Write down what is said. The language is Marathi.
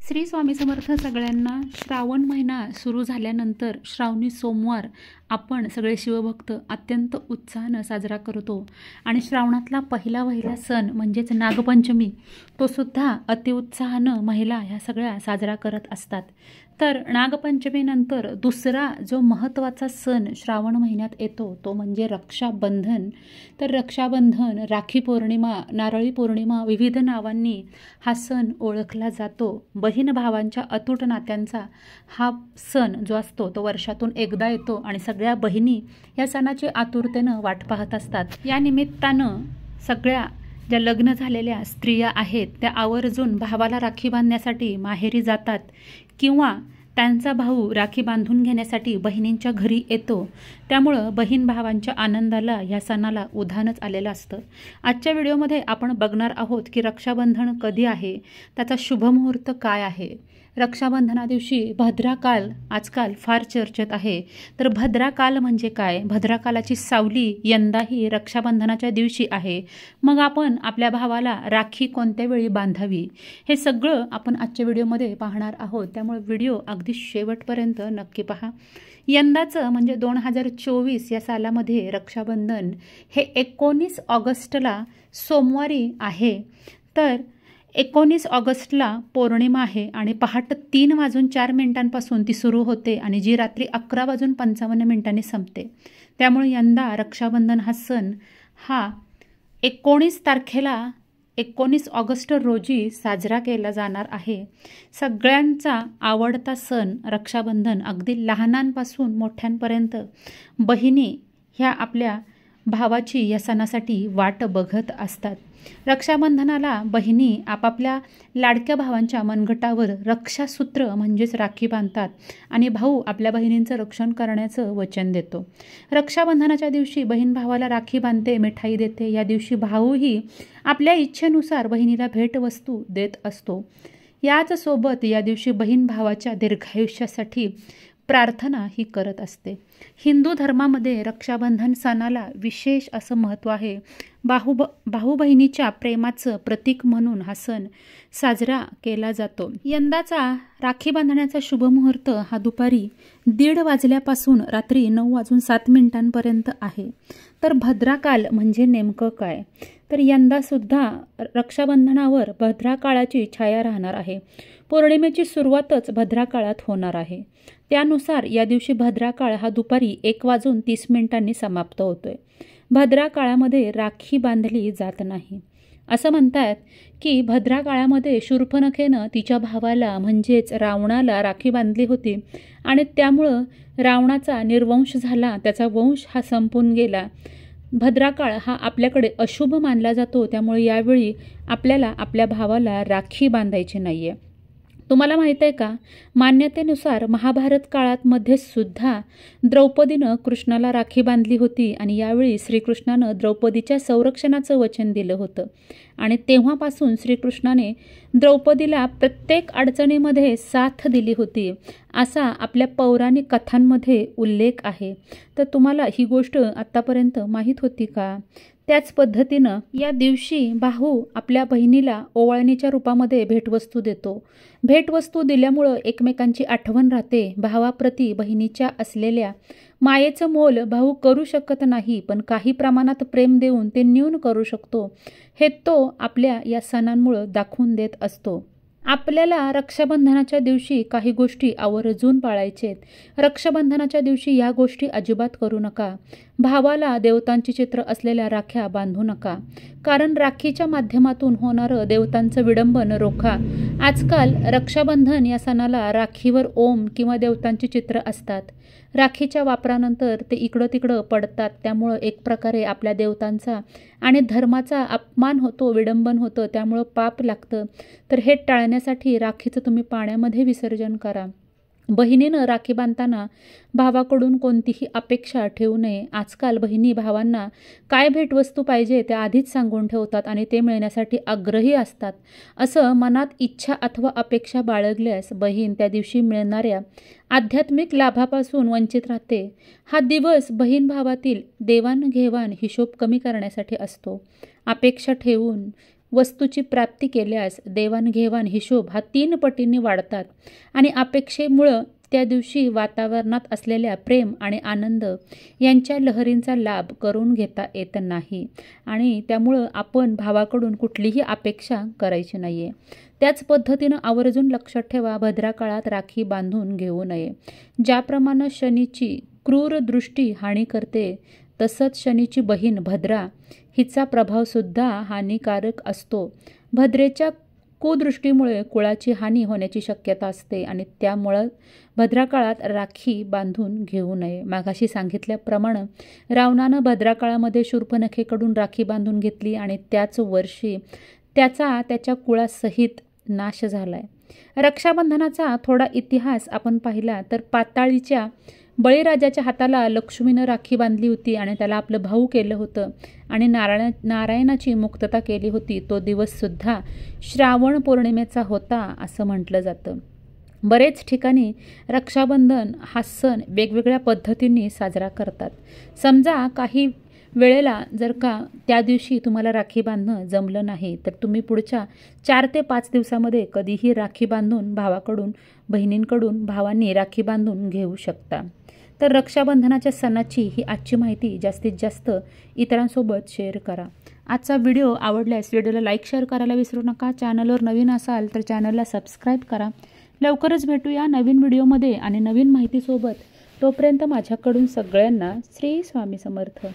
श्री स्वामी समर्थ सगळ्यांना। श्रावण महिना सुरू झाल्यानंतर श्रावणी सोमवार आपण सगळे शिवभक्त अत्यंत उत्साहानं साजरा करतो आणि श्रावणातला पहिला सण म्हणजेच नागपंचमी तो सुद्धा अतिउत्साहानं महिला ह्या सगळ्या साजरा करत असतात। तर नागपंचमीनंतर दुसरा जो महत्त्वाचा सण श्रावण महिन्यात येतो तो म्हणजे रक्षाबंधन। तर रक्षाबंधन, राखी पौर्णिमा, नारळी पौर्णिमा विविध नावांनी हा सण ओळखला जातो। बहीण भावांच्या अतूट नात्यांचा हा सण जो असतो तो वर्षातून एकदा येतो आणि सगळ्या बहिणी या सणाची आतुरतेनं वाट पाहत असतात। या निमित्तानं सगळ्या ज्या लग्न झालेल्या स्त्रिया आहेत त्या आवर्जून भावाला राखी बांधण्यासाठी माहेरी जातात किंवा त्यांचा भाऊ राखी बांधून घेण्यासाठी बहिणींच्या घरी येतो। त्यामुळं बहीण भावांच्या आनंदाला या सणाला उधाणच आलेलं असतं। आजच्या व्हिडिओमध्ये आपण बघणार आहोत की रक्षाबंधन कधी आहे, त्याचा शुभमुहूर्त काय आहे। रक्षाबंधना दिवशी भद्राकाल आजकाल फार चर्चेत आहे। तर भद्राकाल म्हणजे काय? भद्राकालाची सावली यंदाही रक्षाबंधनाच्या दिवशी आहे। मग आपण आपल्या भावाला राखी कोणत्या वेळी बांधावी हे सगळं आपण आजच्या व्हिडिओमध्ये पाहणार आहोत। त्यामुळे व्हिडिओ अगदी शेवटपर्यंत नक्की पहा। यंदाचं म्हणजे 2024 या सालामध्ये रक्षाबंधन हे 19 ऑगस्टला सोमवारी आहे। तर 19 ऑगस्टला पौर्णिमा आहे आणि पहाटे 3:04 ती सुरू होते आणि जी रात्री 11:55 संपते। त्यामुळे यंदा रक्षाबंधन हा सण हा 19 तारखेला 19 ऑगस्ट रोजी साजरा केला जाणार आहे। सगळ्यांचा आवडता सण रक्षाबंधन, अगदी लहानांपासून मोठ्यांपर्यंत बहिणी ह्या आपल्या भावाची या सणासाठी वाट बघत असतात। रक्षाबंधनाला बहिणी आपापल्या लाडक्या भावांच्या मनगटावर रक्षासूत्र म्हणजेच राखी बांधतात आणि भाऊ आपल्या बहिणींचं रक्षण करण्याचं वचन देतो। रक्षाबंधनाच्या दिवशी बहीण भावाला राखी बांधते, मिठाई देते। या दिवशी भाऊही आपल्या इच्छेनुसार बहिणीला भेटवस्तू देत असतो। याच सोबत या दिवशी बहीण भावाच्या दीर्घायुष्यासाठी प्रार्थना ही करत असते। हिंदू धर्मामध्ये रक्षाबंधन सणाला विशेष असं महत्त्व आहे। भाऊ बहिणीच्या प्रेमाचं प्रतीक म्हणून हा सण साजरा केला जातो। यंदाचा राखी बांधण्याचा शुभमुहूर्त हा दुपारी 1:30 वाजल्यापासून रात्री 9:07 आहे। तर भद्राकाल म्हणजे नेमकं काय? तर यंदा सुद्धा रक्षाबंधनावर भद्राकाळाची छाया राहणार आहे। पौर्णिमेची सुरुवातच भद्राकाळात होणार आहे। त्यानुसार या दिवशी भद्राकाळ हा दुपारी 1:30 समाप्त होतोय। भद्राकाळामध्ये राखी बांधली जात नाही। असं म्हणतात की भद्राकाळामध्ये शूर्पणखेनं तिच्या भावाला म्हणजेच रावणाला राखी बांधली होती आणि त्यामुळं रावणाचा निर्वंश झाला, त्याचा वंश हा संपून गेला। भद्राकाळ हा आपल्याकडे अशुभ मानला जातो, त्यामुळे यावेळी आपल्याला आपल्या भावाला राखी बांधायची नाहीये। तुम्हाला माहित आहे का, मान्यतेनुसार महाभारत काळात मध्ये सुद्धा द्रौपदीनं कृष्णाला राखी बांधली होती आणि यावेळी श्रीकृष्णानं द्रौपदीच्या संरक्षणाचं वचन दिलं होतं आणि तेव्हापासून श्रीकृष्णाने द्रौपदीला प्रत्येक अडचणीमध्ये साथ दिली होती असा आपल्या पौराणिक कथांमध्ये उल्लेख आहे। तर तुम्हाला ही गोष्ट आत्तापर्यंत माहीत होती का? त्याच पद्धतीनं या दिवशी भाऊ आपल्या बहिणीला ओवाळणीच्या रूपामध्ये भेटवस्तू देतो। भेटवस्तू दिल्यामुळं एकमेकांची आठवण राहते। भावाप्रती बहिणीच्या असलेल्या मायेचं मोल भाऊ करू शकत नाही, पण काही प्रमाणात प्रेम देऊन ते न्यून करू शकतो हे तो आपल्या या सणांमुळं दाखवून देत असतो। आपल्याला रक्षाबंधनाच्या दिवशी काही गोष्टी आवर्जून पाळायचेत। रक्षाबंधनाच्या दिवशी या गोष्टी अजिबात करू नका। भावाला देवतांची चित्र असलेल्या राख्या बांधू नका, कारण राखीच्या माध्यमातून होणारं देवतांचं विडंबन रोखा। आजकाल रक्षाबंधन या सणाला राखीवर ओम किंवा देवतांची चित्र असतात। राखीच्या वापरानंतर ते इकडं तिकडं पडतात, त्यामुळं एक प्रकारे आपल्या देवतांचा आणि धर्माचा अपमान होतो, विडंबन होतं, त्यामुळं पाप लागतं। तर हे टाळण्यासाठी राखीचं तुम्ही पाण्यामध्ये विसर्जन करा। बहिणीनं राखी बांधताना भावाकडून कोणतीही अपेक्षा ठेवू नये। आजकाल बहिणी भावांना काय भेटवस्तू पाहिजे ते आधीच सांगून ठेवतात आणि ते मिळण्यासाठी आग्रही असतात। असं मनात इच्छा अथवा अपेक्षा बाळगल्यास बहीण त्या दिवशी मिळणाऱ्या आध्यात्मिक लाभापासून वंचित राहते। हा दिवस बहीण भावातील देवाणघेवाण हिशोब कमी करण्यासाठी असतो। अपेक्षा ठेवून वस्तूची प्राप्ती केल्यास देवाणघेवाण हिशोब हा 3 पटींनी वाढतात आणि अपेक्षेमुळं त्या दिवशी वातावरणात असलेल्या प्रेम आणि आनंद यांच्या लहरींचा लाभ करून घेता येत नाही आणि त्यामुळं आपण भावाकडून कुठलीही अपेक्षा करायची नाही आहे. त्याच पद्धतीनं आवर्जून लक्षात ठेवा, भद्रा काळात राखी बांधून घेऊ नये. ज्याप्रमाणे शनीची क्रूर दृष्टी हानी करते तसंच शनीची बहीण भद्रा हिचा प्रभावसुद्धा हानिकारक असतो. भद्रेच्या कुदृष्टीमुळे कुळाची हानी होण्याची शक्यता असते आणि त्यामुळं भद्रा काळात राखी बांधून घेऊ नये. मागाशी सांगितल्याप्रमाणे रावणानं भद्रा काळामध्ये शूर्पणखेकडून राखी बांधून घेतली आणि त्याच वर्षी त्याचा त्याच्या कुळासहित नाश झालाय. रक्षाबंधनाचा थोडा इतिहास आपण पाहिला तर पाताळीच्या बळीराजाच्या हाताला लक्ष्मीनं राखी बांधली होती आणि त्याला आपलं भाऊ केलं होतं आणि नारायणाची मुक्तता केली होती. तो दिवससुद्धा श्रावण पौर्णिमेचा होता असं म्हटलं जातं. बरेच ठिकाणी रक्षाबंधन हा सण वेगवेगळ्या पद्धतींनी साजरा करतात. समजा काही वेळेला जर का त्या दिवशी तुम्हाला राखी बांधणं जमलं नाही तर तुम्ही पुढच्या 4 ते 5 दिवसामध्ये कधीही राखी बांधून भावाकडून बहिणींकडून भावांनी राखी बांधून घेऊ शकता. तर रक्षाबंधनाच्या सणाची ही आजची माहिती जास्तीत जास्त इतरांसोबत शेअर करा. आजचा व्हिडिओ आवडल्यास व्हिडिओला लाईक शेअर करायला विसरू नका. चॅनलवर नवीन असाल तर चॅनलला सबस्क्राईब करा. लवकरच भेटूया नवीन व्हिडिओमध्ये आणि नवीन माहितीसोबत. तोपर्यंत माझ्याकडून सगळ्यांना श्री स्वामी समर्थ.